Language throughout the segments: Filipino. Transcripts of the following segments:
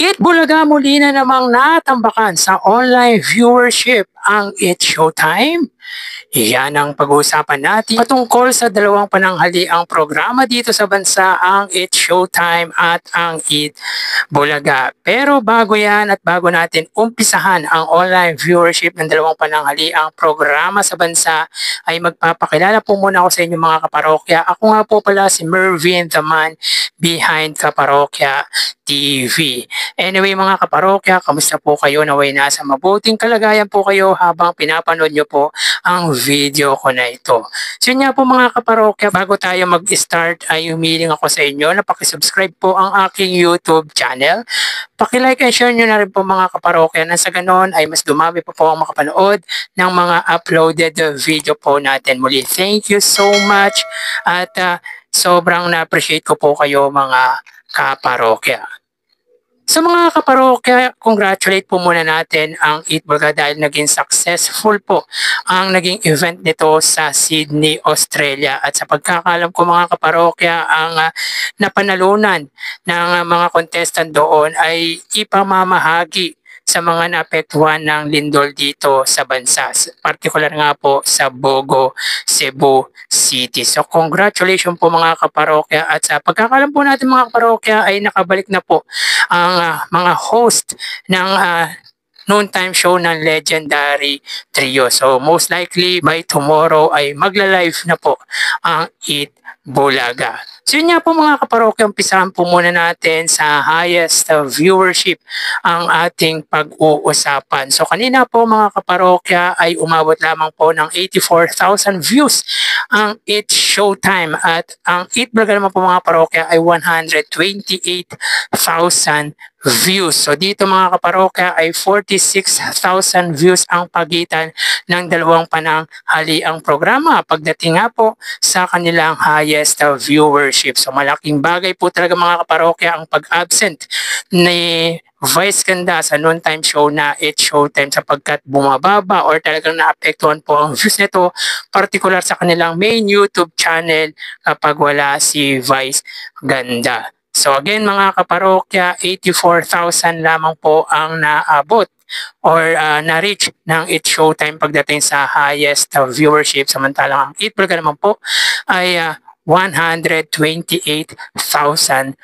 It Bulaga muli na namang natambakan sa online viewership ang It Showtime. Yan ang pag-uusapan natin patungkol sa dalawang pananghaliang programa dito sa bansa, ang It Showtime at ang It Bulaga. Pero bago yan at bago natin umpisahan ang online viewership ng dalawang pananghaliang programa sa bansa, ay magpapakilala po muna ako sa inyo mga kaparokya. Ako nga po pala si Mervin, the man behind Kaparokya TV. Anyway mga kaparokya, kamusta po kayo? Naway nasa mabuting kalagayan po kayo habang pinapanood nyo po ang video ko na ito. So yun nga po mga kaparokya, bago tayo mag-start ay humiling ako sa inyo na pakisubscribe po ang aking YouTube channel. Pakilike and share nyo na rin po mga kaparokya na sa ganon ay mas dumami po ang makapanood ng mga uploaded video po natin. Muli, thank you so much at sobrang na-appreciate ko po kayo mga kaparokya. Sa mga kaparokya, congratulate po muna natin ang It Bulaga dahil naging successful po ang naging event nito sa Sydney, Australia. At sa pagkakalam ko mga kaparokya, ang napanalunan ng mga contestant doon ay ipamamahagi sa mga naapektuhan ng lindol dito sa bansa, particular nga po sa Bogo, Cebu City. So congratulations po mga kaparokya, at sa pagkakalam po natin mga kaparokya ay nakabalik na po ang mga host ng noontime show ng Legendary Trio. So most likely by tomorrow ay magla-live na po ang It Bulaga. So yun nga po mga kaparokya, umpisahan po muna natin sa highest viewership ang ating pag-uusapan. So kanina po mga kaparokya ay umabot lamang po ng 84,000 views ang It Showtime, at ang It Bulaga naman po mga parokya ay 128,000 views. So dito mga kaparokya ay 46,000 views ang pagitan ng dalawang pananghaliang programa pagdating nga po sa kanilang highest viewership. So malaking bagay po talaga mga kaparokya ang pag-absent ni Vice Ganda sa noontime show na It Showtime, sapagkat bumababa or talagang naapektuhan po ang views nito, particular sa kanilang main YouTube channel kapag wala si Vice Ganda. So again mga kaparokya, 84,000 lamang po ang naabot or na-reach ng It Showtime pagdating sa highest viewership, samantalang ang It Bulaga naman po ay 128,000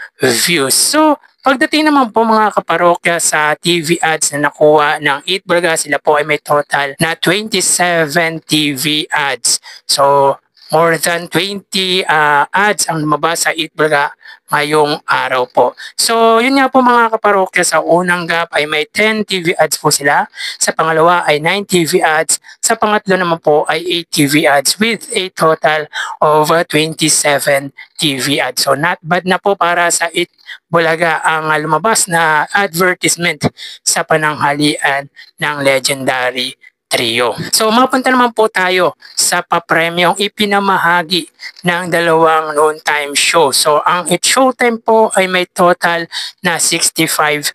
views. So pagdating naman po mga kaparokya sa TV ads na nakuha ng It Bulaga, sila po ay may total na 27 TV ads. So more than 20 ads ang lumabas sa It Bulaga ngayong araw po. So yun nga po mga kaparokya, sa unang gap ay may 10 TV ads po sila, sa pangalawa ay 9 TV ads, sa pangatlo naman po ay 8 TV ads with a total of 27 TV ads. So not bad na po para sa It Bulaga ang lumabas na advertisement sa pananghalian ng Legendary Trio. So mapunta naman po tayo sa papremyong ipinamahagi ng dalawang noontime show. So ang It Showtime po ay may total na 65,000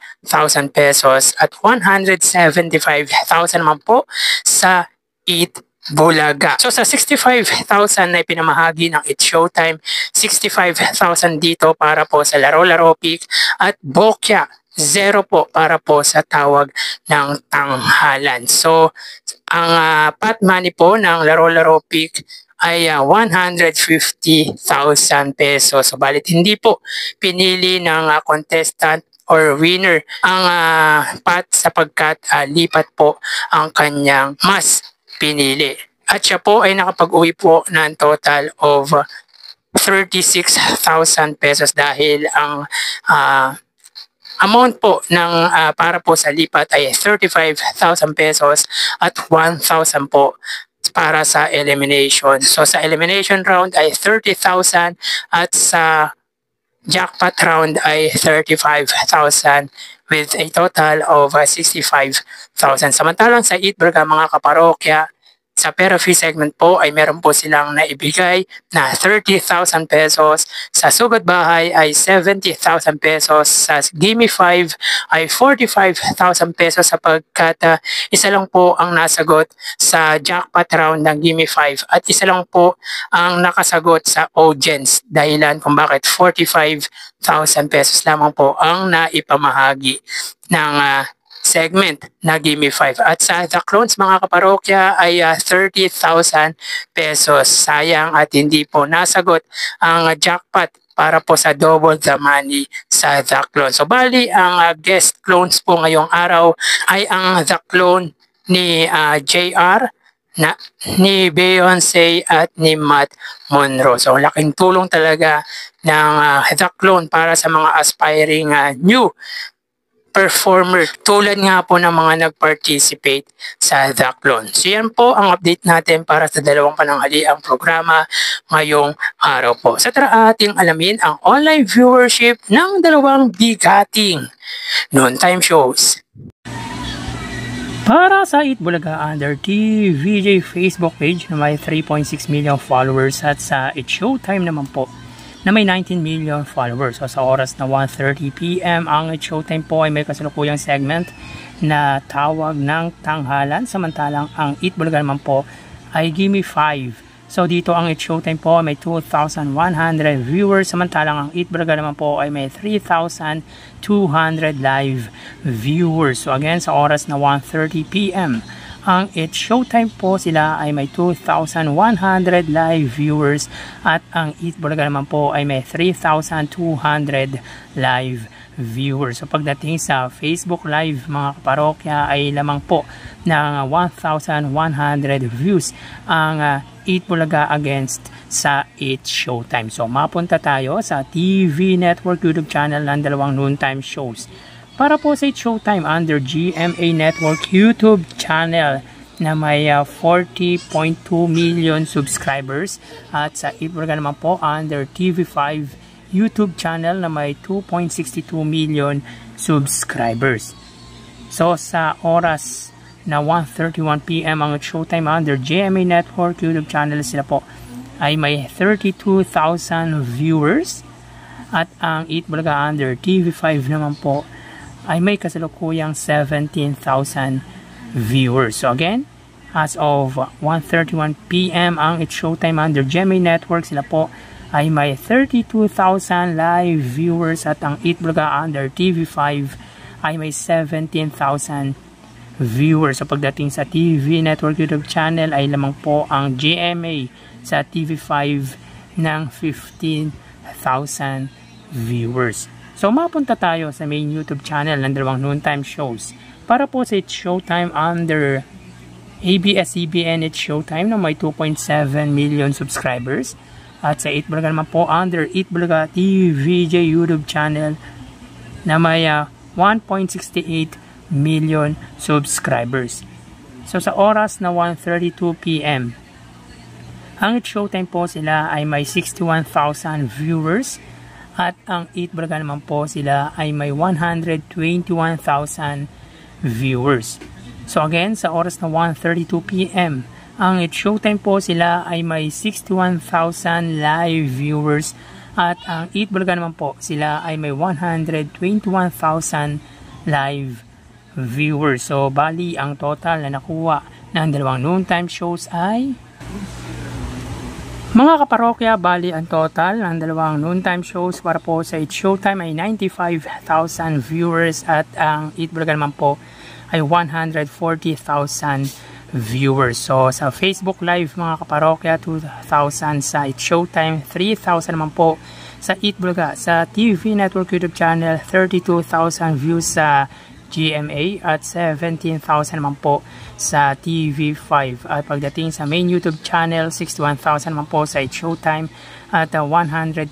pesos at 175,000 naman po sa It Bulaga. So sa 65,000 na ipinamahagi ng It Showtime, 65,000 dito para po sa Laro-Laro Pick at Bokya, 0 po para po sa tawag ng tanghalan. So ang pot money po ng Laro-Laro Pick ay 150,000 pesos. So balit hindi po pinili ng contestant or winner ang pot, sapagkat lipat po ang kanyang mas pinili. At siya po ay nakapag-uwi po ng total of 36,000 pesos dahil ang amount po ng para po sa lipat ay 35,000 pesos at 1,000 po para sa elimination. So sa elimination round ay 30,000 at sa jackpot round ay 35,000 with a total of 65,000. Samantalang sa It Bulaga mga kaparokya, Sa Pera Free segment po ay meron po silang naibigay na 30,000 pesos. Sa Sugat Bahay ay 70,000 pesos. Sa Gimme 5 ay 45,000 pesos sapagkat isa lang po ang nasagot sa jackpot round ng Gimme 5 at isa lang po ang nakasagot sa audience, dahilan kung bakit 45,000 pesos lamang po ang naipamahagi ng segment na Gimme 5. At sa The Clones mga kaparokya ay 30,000 pesos. Sayang at hindi po nasagot ang jackpot para po sa double the money sa The Clone. So bali ang guest clones po ngayong araw ay ang The Clone ni JR, ni Beyonce at ni Matt Monroe. So laking tulong talaga ng The Clone para sa mga aspiring new performer tulad nga po ng mga nag-participate sa The Clone. So yan po ang update natin para sa dalawang pananghaliang programa ngayong araw po. Sa tara ating alamin ang online viewership ng dalawang bigating noontime shows. Para sa Eat Bulaga Under TVJ Facebook page na may 3.6 million followers at sa It's Showtime naman po na may 19 million followers. So sa oras na 1:30 PM ang It's Showtime po ay may kasalukuyang segment na tawag ng tanghalan, samantalang ang Eat Bulaga naman po ay Gimme 5. So dito ang It's Showtime po ay may 2,100 viewers, samantalang ang Eat Bulaga naman po ay may 3,200 live viewers. So again sa oras na 1:30 PM ang It's Showtime po sila ay may 2,100 live viewers at ang Eat Bulaga naman po ay may 3,200 live viewers. So pagdating sa Facebook Live mga kaparokya ay lamang po ng 1,100 views ang Eat Bulaga against sa It's Showtime. So mapunta tayo sa TV Network YouTube channel ng dalawang noontime shows. Para po sa It's Showtime under GMA Network YouTube channel na may 40.2 million subscribers at sa Eat Bulaga naman po under TV5 YouTube channel na may 2.62 million subscribers. So sa oras na 1:31 PM ang It's Showtime under GMA Network YouTube channel sila po ay may 32,000 viewers at ang Eat Bulaga under TV5 naman po ay may kasalukuyang 17,000 viewers. So again, as of 1:31 PM ang It's Showtime under GMA Network sila po ay may 32,000 live viewers at ang Eat Bulaga under TV5 ay may 17,000 viewers. So pagdating sa TV Network YouTube channel ay lamang po ang GMA sa TV5 ng 15,000 viewers. So mapunta tayo sa main YouTube channel ng dalawang noontime shows. Para po sa It's Showtime under ABS-CBN It's Showtime na may 2.7 million subscribers. At sa Eat Bulaga naman po under Eat Bulaga TVJ YouTube channel na may 1.68 million subscribers. So sa oras na 1:32 PM ang It's Showtime po sila ay may 61,000 viewers at ang Eat Bulaga naman po sila ay may 121,000 viewers. So again, sa oras na 1:32 PM, ang It's Showtime po sila ay may 61,000 live viewers at ang Eat Bulaga naman po sila ay may 121,000 live viewers. So bali ang total na nakuha ng dalawang noontime shows ay mga kaparokya, bali ang total ng dalawang noontime shows para po sa It's Showtime ay 95,000 viewers at ang Eat Bulaga naman po ay 140,000 viewers. So sa Facebook Live mga kaparokya, 2,000 sa It's Showtime, 3,000 naman po sa Eat Bulaga. Sa TV Network YouTube channel, 32,000 views sa GMA at 17,000 naman po sa TV5. At pagdating sa main YouTube channel, 61,000 naman po sa It's Showtime at 120,000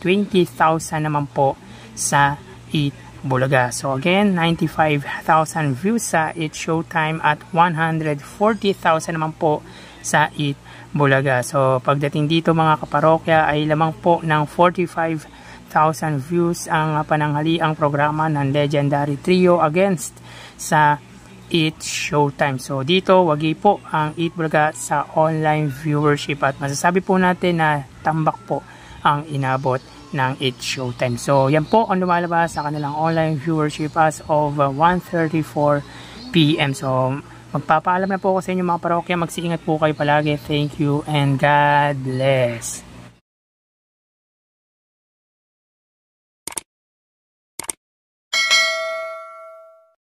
naman po sa Eat Bulaga. So again, 95,000 views sa It's Showtime at 140,000 naman po sa Eat Bulaga. So pagdating dito mga kaparokya ay lamang po ng 45,000 views ang pananghaliang programa ng Legendary Trio against sa It's Showtime. So dito, wagi po ang Eat Bulaga sa online viewership at masasabi po natin na tambak po ang inabot ng It's Showtime. So yan po ang lumalabas sa kanilang online viewership as of 1:34 PM. So magpapaalam na po ako sa inyo mga parokya. Magsiingat po kayo palagi. Thank you and God bless.